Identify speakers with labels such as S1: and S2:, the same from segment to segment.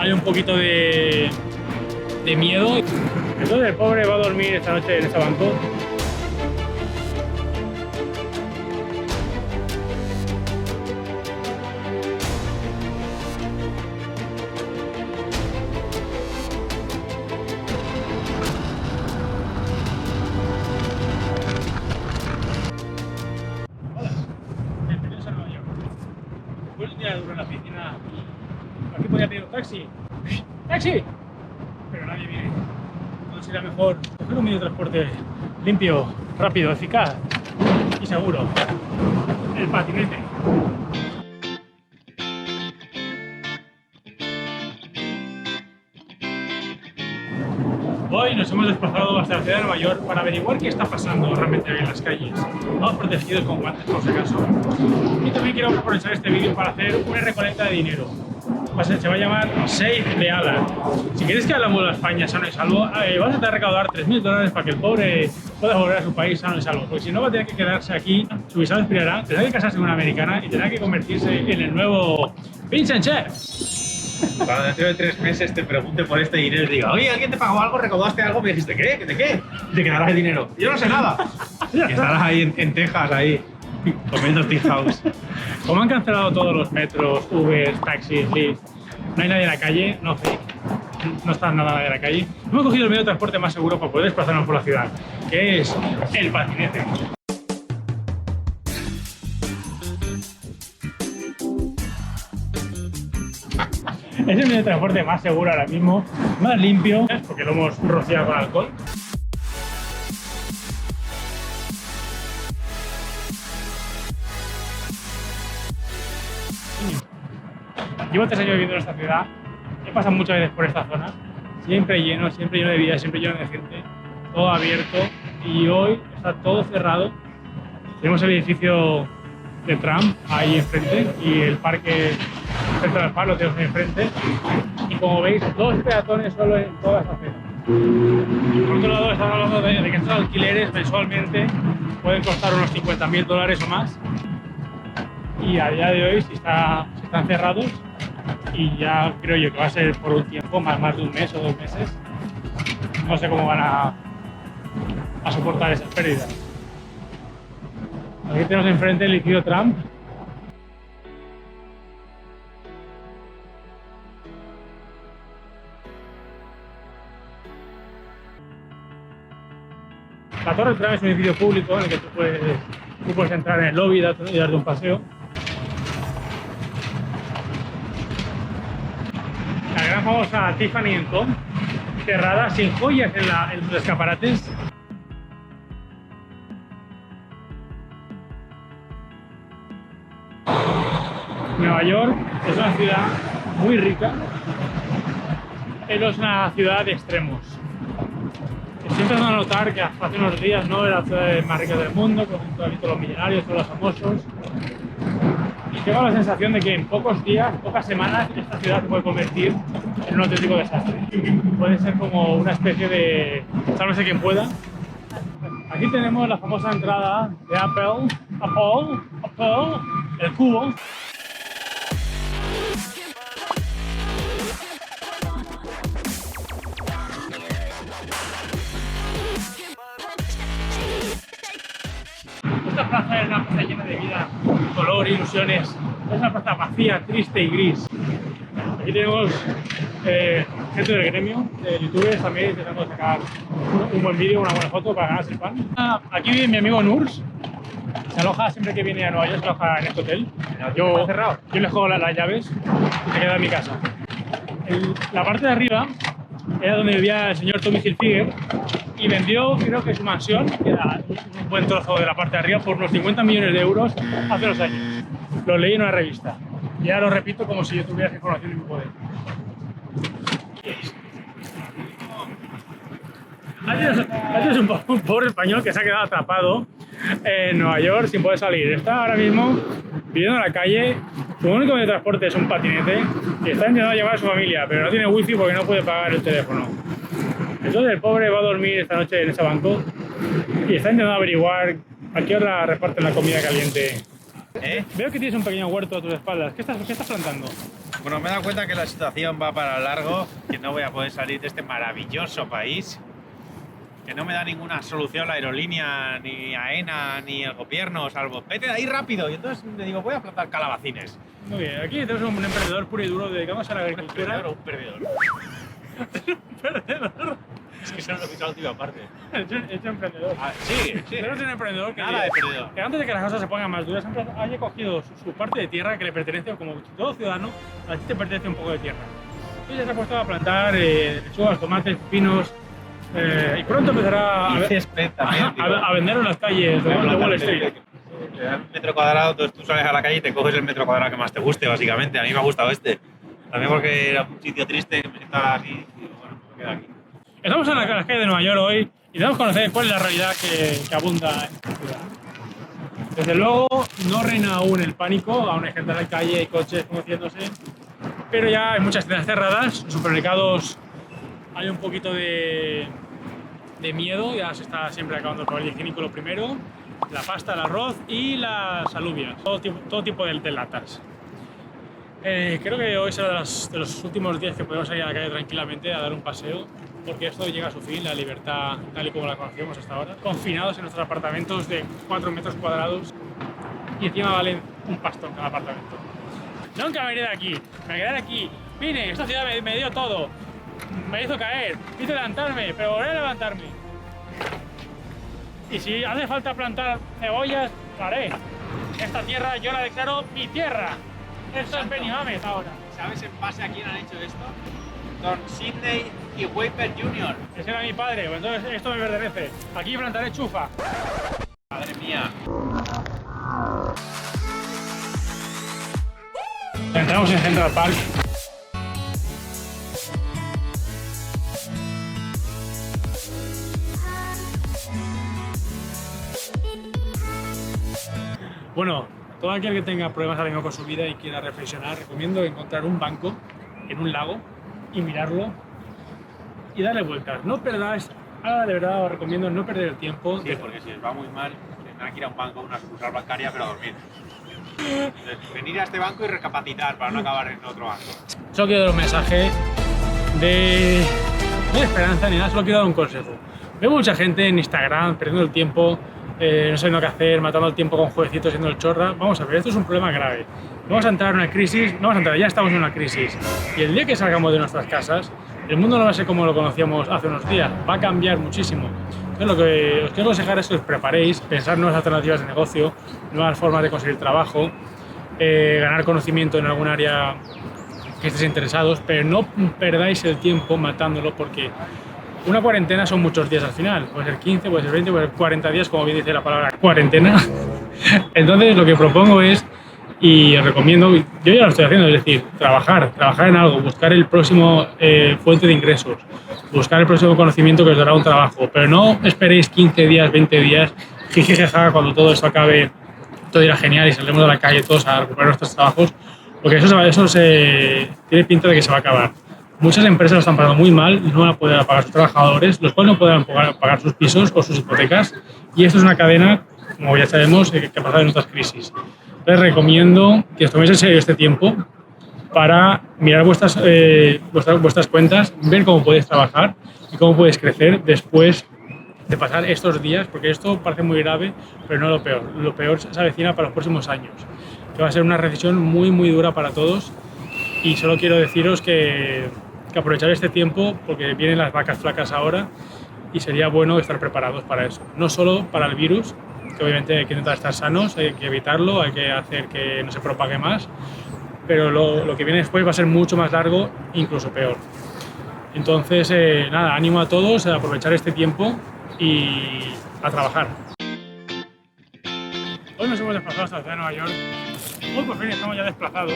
S1: hay un poquito de miedo. Entonces el pobre va a dormir esta noche en ese banco. Después de un día duro en la piscina, aquí podía pedir un taxi. ¡Taxi! Pero nadie viene. Entonces sería mejor coger un medio de transporte limpio, rápido, eficaz y seguro. El patinete. Hoy nos hemos desplazado hasta la ciudad de Nueva York para averiguar qué está pasando realmente en las calles. Vamos protegidos con guantes por si acaso. Y también quiero aprovechar este vídeo para hacer una recolecta de dinero. Se va a llamar Save the Alan. Si queréis que hablamos de España sano y salvo, vas a intentar recaudar $3000 para que el pobre pueda volver a su país sano y salvo. Porque si no, va a tener que quedarse aquí, su visado expirará, tendrá que casarse con una americana y tendrá que convertirse en el nuevo Vincent Chef.
S2: Cuando dentro de 3 meses te pregunte por este dinero y diga, oye, ¿alguien te pagó algo? ¿Recaudaste algo? Me dijiste, ¿qué? ¿De qué? Te quedarás el dinero. Yo no sé nada. Y estarás ahí en Texas, ahí, comiendo Tea House.
S1: Como han cancelado todos los metros, Uber, taxis, Lyft, no hay nadie en la calle, no está nada nadie en la calle. Hemos cogido el medio de transporte más seguro para poder desplazarnos por la ciudad, que es el patinete. Es el medio de transporte más seguro ahora mismo, más limpio, porque lo hemos rociado con alcohol. Llevo 3 años viviendo en esta ciudad, he pasado muchas veces por esta zona, siempre lleno de vida, siempre lleno de gente, todo abierto, y hoy está todo cerrado. Tenemos el edificio de Trump ahí enfrente y el parque Central Park lo tenemos ahí enfrente, y como veis, 2 peatones solo en toda esta acera. Por otro lado, estamos hablando de que estos alquileres mensualmente pueden costar unos $50.000 o más, y a día de hoy si están cerrados, y ya creo yo que va a ser por un tiempo, más de un mes o 2 meses. No sé cómo van a soportar esas pérdidas. Aquí tenemos enfrente el edificio Trump. La Torre Trump es un edificio público en el que tú puedes entrar en el lobby y darte un paseo. La gran famosa Tiffany & Co, cerrada, sin joyas en los escaparates. Nueva York es una ciudad muy rica, pero es una ciudad de extremos. Estoy empezando a notar que hace unos días no era la ciudad más rica del mundo, con todos los millonarios, todos los famosos. Y tengo la sensación de que en pocos días, pocas semanas, esta ciudad se puede convertir en un auténtico desastre. Puede ser como una especie de sálvese quien pueda. Aquí tenemos la famosa entrada de Apple, el cubo. Esta plaza es una plaza llena de vida, color, ilusiones. Es una plaza vacía, triste y gris. Aquí tenemos gente del gremio, de youtubers también intentando sacar un buen vídeo, una buena foto para ganarse el pan. Aquí vive mi amigo Nurs. Se aloja siempre que viene a Nueva York, se aloja en este hotel. Yo le juego las llaves y se queda en mi casa. La parte de arriba era donde vivía el señor Tommy Hilfiger y vendió, creo que su mansión, que era un buen trozo de la parte de arriba, por unos 50 millones de euros hace 2 años. Lo leí en una revista y ahora lo repito como si yo tuviera esa información en mi poder. Este es un pobre español que se ha quedado atrapado en Nueva York sin poder salir. Está ahora mismo viviendo en la calle, su único medio de transporte es un patinete y está intentando llamar a su familia, pero no tiene wifi porque no puede pagar el teléfono. Entonces el pobre va a dormir esta noche en ese banco y está intentando averiguar a qué hora reparten la comida caliente. Veo que tienes un pequeño huerto a tus espaldas. ¿Qué estás plantando?
S2: Bueno, me he dado cuenta que la situación va para largo, que no voy a poder salir de este maravilloso país, que no me da ninguna solución la aerolínea, ni AENA, ni el gobierno, salvo vete de ahí rápido. Y entonces me digo, voy a plantar calabacines.
S1: Muy bien, aquí tenemos un emprendedor puro y duro dedicamos a la agricultura.
S2: Un perdedor.
S1: Un perdedor.
S2: Es que se nos ha escuchado la última parte.
S1: Hecho emprendedor.
S2: Ah, sí.
S1: Tenemos un emprendedor que,
S2: Nada de perdedor.
S1: que antes de que las cosas se pongan más duras, siempre haya cogido su parte de tierra que le pertenece, como todo ciudadano, a ti te pertenece un poco de tierra. Y ya se ha puesto a plantar lechugas, tomates, pepinos, y pronto empezará
S2: Y césped también,
S1: a vender en las calles de Wall Street.
S2: Le dan un metro cuadrado, entonces tú sales a la calle y te coges el metro cuadrado que más te guste, básicamente. A mí me ha gustado este. También porque era un sitio triste, que me sentaba así y bueno, me quedo aquí.
S1: Estamos en las calles de Nueva York hoy y debemos conocer cuál es la realidad que abunda en esta ciudad. Desde luego no reina aún el pánico, aún hay gente en la calle, hay coches conociéndose, pero ya hay muchas tiendas cerradas, en supermercados hay un poquito de miedo, ya se está siempre acabando el papel higiénico lo primero, la pasta, el arroz y las alubias, todo tipo de latas. Creo que hoy será de los últimos días que podemos salir a la calle tranquilamente a dar un paseo, porque esto llega a su fin, la libertad tal y como la conocíamos hasta ahora, confinados en nuestros apartamentos de 4 metros cuadrados y encima valen un pastón cada apartamento. Nunca me iré de aquí, me quedaré aquí. Vine, esta ciudad me dio todo, me hizo caer, me hizo levantarme, pero volveré a levantarme. Y si hace falta plantar cebollas, lo haré. Esta tierra yo la declaro mi tierra. Esto es Benihàmed ahora.
S2: ¿Sabes en base a quién han hecho esto? Don Sidney y Waper Jr.
S1: Ese era mi padre, pues entonces esto me pertenece. Aquí plantaré chufa.
S2: Madre mía.
S1: Entramos en Central Park. Bueno, todo aquel que tenga problemas ahora mismo con su vida y quiera reflexionar, recomiendo encontrar un banco en un lago y mirarlo y darle vueltas. No perdáis, ahora de verdad os recomiendo no perder el tiempo.
S2: Sí, porque si os va muy mal, tendrán que ir a un banco, una sucursal bancaria, pero a dormir. Venir a este banco y recapacitar para no acabar en otro banco.
S1: Solo quiero dar un mensaje de esperanza ni nada, solo quiero dar un consejo. Veo mucha gente en Instagram perdiendo el tiempo, no sabiendo qué hacer, matando el tiempo con jueguecitos, siendo el chorra. Vamos a ver, esto es un problema grave. Vamos a entrar en una crisis, no vamos a entrar, ya estamos en una crisis. Y el día que salgamos de nuestras casas, el mundo no va a ser como lo conocíamos hace unos días, va a cambiar muchísimo. Entonces, lo que os quiero aconsejar es que os preparéis, pensar nuevas alternativas de negocio, nuevas formas de conseguir trabajo, ganar conocimiento en algún área que estéis interesados, pero no perdáis el tiempo matándolo, porque una cuarentena son muchos días al final, puede ser 15, puede ser 20, puede ser 40 días, como bien dice la palabra cuarentena. Entonces lo que propongo es, y os recomiendo, yo ya lo estoy haciendo, es decir, trabajar en algo, buscar el próximo fuente de ingresos, buscar el próximo conocimiento que os dará un trabajo, pero no esperéis 15 días, 20 días, jijijaja, cuando todo esto acabe, todo irá genial y saldremos a la calle todos a recuperar nuestros trabajos, porque eso tiene pinta de que se va a acabar. Muchas empresas lo están pasando muy mal y no van a poder pagar a sus trabajadores, los cuales no podrán pagar sus pisos o sus hipotecas, y esto es una cadena, como ya sabemos, que ha pasado en otras crisis. Les recomiendo que os toméis en serio este tiempo para mirar vuestras cuentas, ver cómo podéis trabajar y cómo podéis crecer después de pasar estos días, porque esto parece muy grave, pero no lo peor. Lo peor se avecina para los próximos años, que va a ser una recesión muy, muy dura para todos, y solo quiero deciros que aprovechar este tiempo, porque vienen las vacas flacas ahora y sería bueno estar preparados para eso. No solo para el virus, que obviamente hay que intentar estar sanos, hay que evitarlo, hay que hacer que no se propague más, pero lo que viene después va a ser mucho más largo, incluso peor. Entonces, nada, ánimo a todos a aprovechar este tiempo y a trabajar. Hoy nos hemos desplazado hasta la ciudad de Nueva York. Hoy por fin estamos ya desplazados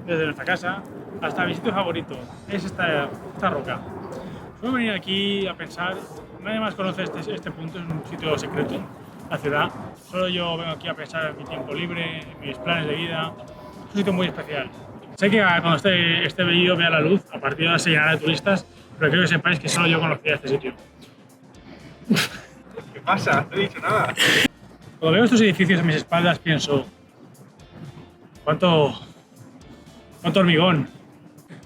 S1: desde nuestra casa hasta mi sitio favorito, es esta roca. Voy a venir aquí a pensar, nadie más conoce este punto, es un sitio secreto, la ciudad. Solo yo vengo aquí a pensar en mi tiempo libre, en mis planes de vida. Es un sitio muy especial. Sé que cuando este vídeo vea la luz, a partir de ahora se llenará de turistas, pero quiero que sepáis que solo yo conocía este sitio.
S2: ¿Qué pasa? No he dicho nada.
S1: Cuando veo estos edificios a mis espaldas pienso, ¿cuánto hormigón?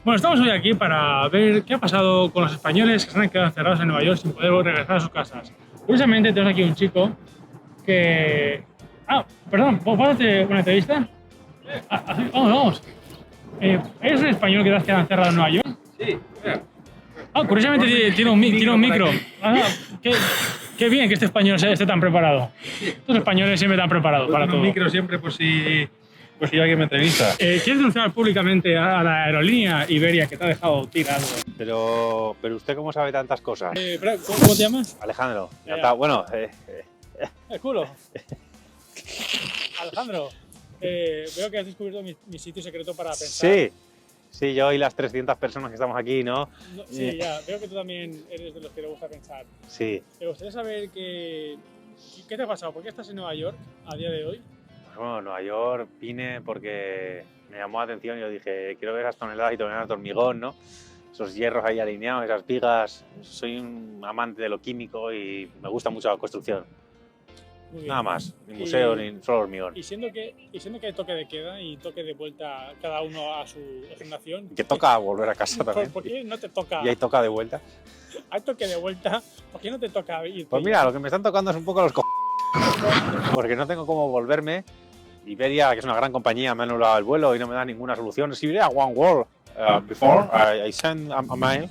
S1: Bueno, estamos hoy aquí para ver qué ha pasado con los españoles que se han quedado encerrados en Nueva York sin poder regresar a sus casas. Curiosamente, tenemos aquí un chico que... Ah, perdón, ¿vas a hacer una entrevista? Vamos. ¿Eres un español que te has quedado encerrado en Nueva York?
S2: Sí, mira.
S1: Curiosamente tiene un micro. Qué bien que este español esté tan preparado. Los españoles siempre están preparados para todo.
S2: Un micro siempre por si alguien me entrevista.
S1: ¿Quieres denunciar públicamente a la aerolínea Iberia que te ha dejado tirado?
S3: Pero usted cómo sabe tantas cosas.
S1: ¿Cómo te llamas?
S3: Alejandro,
S1: Ya.
S3: bueno,
S1: El culo. Alejandro, veo que has descubierto mi sitio secreto para pensar.
S3: sí, yo y las 300 personas que estamos aquí, ¿no?
S1: Sí, ya, veo que tú también eres de los que le gusta pensar.
S3: Sí.
S1: Me gustaría saber qué te ha pasado, ¿por qué estás en Nueva York a día de hoy?
S3: Bueno, Nueva York vine porque me llamó la atención y yo dije, quiero ver esas toneladas y toneladas de hormigón, ¿no? Esos hierros ahí alineados, esas vigas. Soy un amante de lo químico y me gusta mucho la construcción.
S1: Muy bien.
S3: Nada más, ni museo, ni solo hormigón.
S1: Y siendo que hay toque de queda y toque de vuelta cada uno a su nación.
S3: Que toca volver a casa también.
S1: ¿Por qué no te toca?
S3: Y ahí toca de vuelta.
S1: Hay toque de vuelta, ¿por qué no te toca ir?
S3: Pues mira, lo que me están tocando es un poco los porque no tengo cómo volverme. Iberia, que es una gran compañía, me ha anulado el vuelo y no me da ninguna solución. Iberia One World. Before I sent a mail.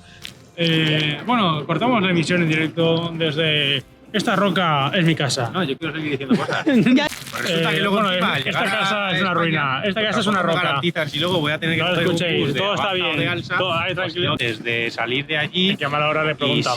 S1: Bueno, cortamos la emisión en directo desde esta roca es mi casa.
S2: No, yo quiero seguir diciendo cosas. Pues resulta que luego encima,
S1: esta casa es una ruina. Esta casa es una roca.
S2: Garantizas y luego voy a tener que
S1: No lo
S2: coger un
S1: escuchéis,
S2: bus de
S1: todo está
S2: Avanza o
S1: bien,
S2: de Alsa,
S1: todo ahí, tranquilo.
S2: pues, desde salir de allí.
S1: Que a mala hora le he preguntado.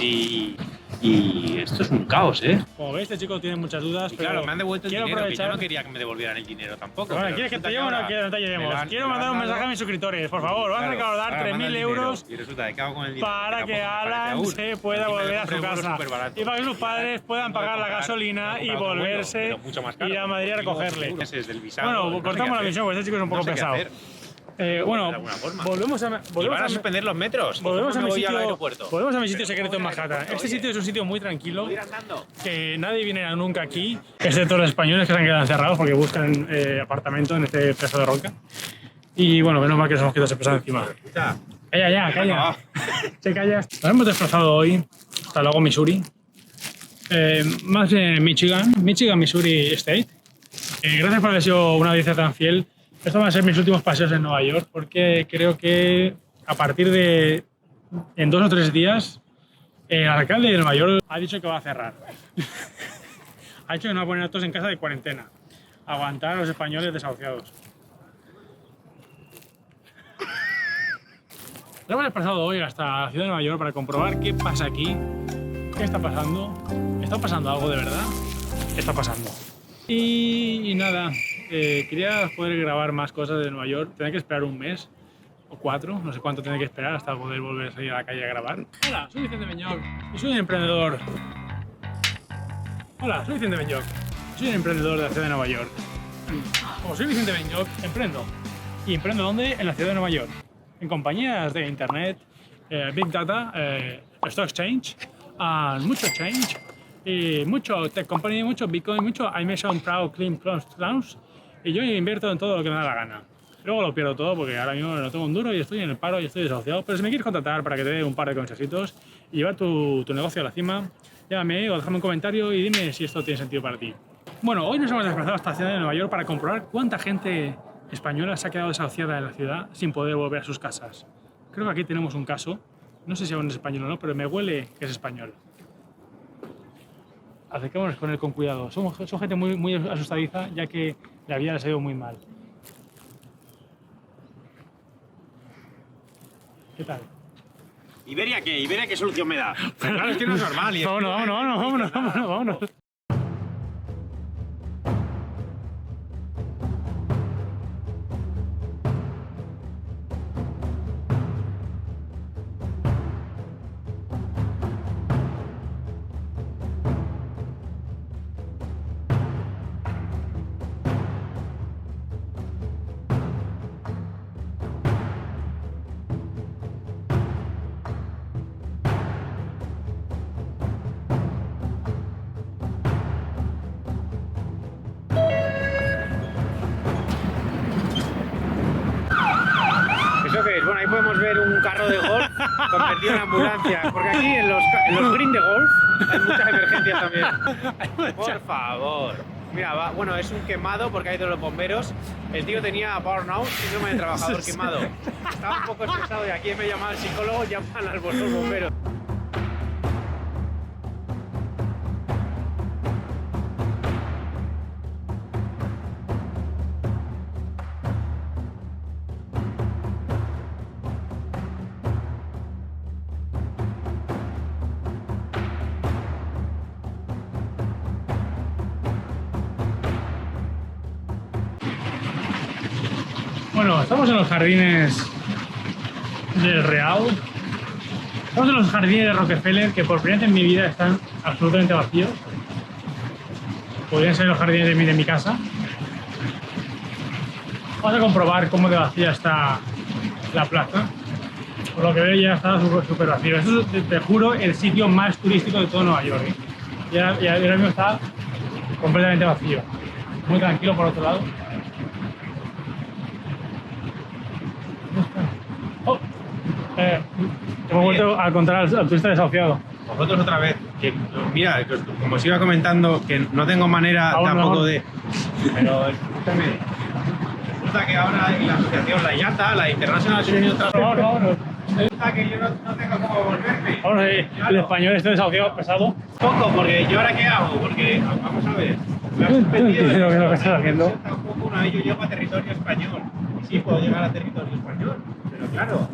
S2: Y esto es un caos, ¿eh?
S1: Como veis, este chico tiene muchas dudas,
S2: Y
S1: pero
S2: claro, me han devuelto el
S1: quiero
S2: dinero, que
S1: aprovechar.
S2: yo no quería que me devolvieran el dinero tampoco.
S1: Bueno,
S2: pero
S1: ¿quieres que
S2: resulta
S1: te lleve o no
S2: ahora
S1: quieres que te
S2: me
S1: llevemos?
S2: lo han-
S1: Quiero
S2: me lo
S1: mandar
S2: han
S1: un mensaje
S2: dado.
S1: a mis suscriptores, por favor. Van a
S2: Claro,
S1: recaudar
S2: ahora manda el
S1: 3.000
S2: dinero.
S1: euros
S2: Y resulta que cago con el dinero.
S1: para
S2: que
S1: que
S2: tampoco me parece
S1: Alan
S2: aún.
S1: se pueda
S2: Encima
S1: volver
S2: yo
S1: a su
S2: compré un vuelo
S1: casa
S2: superbarato.
S1: y para que sus padres puedan pagar la gasolina y volverse ir a Madrid a recogerle. Bueno, cortamos la misión, porque este chico es un poco pesado. Bueno,
S2: de alguna forma.
S1: volvemos a
S2: Van a suspender los metros.
S1: Volvemos a,
S2: ¿Cómo
S1: mi
S2: me voy
S1: sitio,
S2: al aeropuerto?
S1: volvemos a mi sitio secreto en Manhattan. Este sitio es un sitio muy tranquilo,
S2: ¿Puedo ir andando?
S1: que nadie viene nunca aquí, excepto los españoles que se han quedado encerrados porque buscan apartamento en este pedazo de roca. Y bueno, menos mal que nos hemos quitado ese peso encima.
S2: Escucha,
S1: Calla. Se callas. Nos hemos desplazado hoy hasta el lago Missouri, más bien en Michigan, Missouri State. Gracias por haber sido una audiencia tan fiel. Estos van a ser mis últimos paseos en Nueva York porque creo que a partir de en 2 o 3 días el alcalde de Nueva York ha dicho que va a cerrar. Ha dicho que no va a poner a todos en casa de cuarentena. Aguantar a los españoles desahuciados. Nos hemos desplazado hoy hasta la ciudad de Nueva York para comprobar qué pasa aquí, qué está pasando. ¿Está pasando algo de verdad? ¿Qué está pasando? Y nada, quería poder grabar más cosas de Nueva York. Tenía que esperar un mes o 4, no sé cuánto tenía que esperar hasta poder volver a salir a la calle a grabar. Hola, soy Vicente Benyoc y soy un emprendedor. Hola, soy Vicente Benyoc. Soy un emprendedor de la ciudad de Nueva York. Como soy Vicente Benyoc, emprendo. ¿Y emprendo dónde? En la ciudad de Nueva York. En compañías de internet, Big Data, Stock Exchange, mucho Change, y mucho Tech Company, mucho Bitcoin, mucho I Mention Proud Clean Clowns, y yo invierto en todo lo que me da la gana. Luego lo pierdo todo porque ahora mismo no tengo un duro y estoy en el paro y estoy desahuciado. Pero si me quieres contratar para que te dé un par de consejos y llevar tu negocio a la cima, llámame o déjame un comentario y dime si esto tiene sentido para ti. Bueno, hoy nos hemos desplazado hasta la ciudad de Nueva York para comprobar cuánta gente española se ha quedado desahuciada en la ciudad sin poder volver a sus casas. Creo que aquí tenemos un caso, no sé si aún es español o no, pero me huele que es español. Acerquémonos con él con cuidado. Son gente muy asustadiza, ya que la vida les ha ido muy mal. ¿Qué tal?
S2: ¿Iberia qué? ¿Iberia qué solución me da? Claro, es que no es normal. Y
S1: Vámonos.
S2: podemos ver un carro de golf convertido en ambulancia. Porque aquí en los green de golf hay muchas emergencias también. Por favor. Mira, bueno, es un quemado porque hay de los bomberos. El tío tenía burnout, síndrome de trabajador quemado. Estaba un poco estresado y aquí me llamaba el psicólogo, llaman a los bomberos.
S1: Bueno, estamos en los jardines del Real. Estamos en los jardines de Rockefeller, que por primera vez en mi vida están absolutamente vacíos. Podrían ser los jardines de mi casa. Vamos a comprobar cómo de vacía está la plaza. Por lo que veo ya está súper vacío. Esto es, te juro, el sitio más turístico de todo Nueva York, ¿eh? Y ahora mismo está completamente vacío. Muy tranquilo por otro lado. Oh, hemos vuelto a encontrar al turista desahuciado.
S2: Vosotros otra vez, que mira, como os iba comentando, que no tengo manera tampoco de... Pero escúchame, resulta que ahora en la asociación La IATA, la International Association of Transport, resulta que yo no tengo cómo volverme.
S1: Ahora el español este desahuciado pesado.
S2: Poco, porque yo ahora qué hago, porque vamos a ver. Me has
S1: ¿Qué
S2: suspendido
S1: es lo que estás haciendo?
S2: Tampoco una vez yo llego a territorio español. Y sí, puedo llegar a territorio español, pero claro.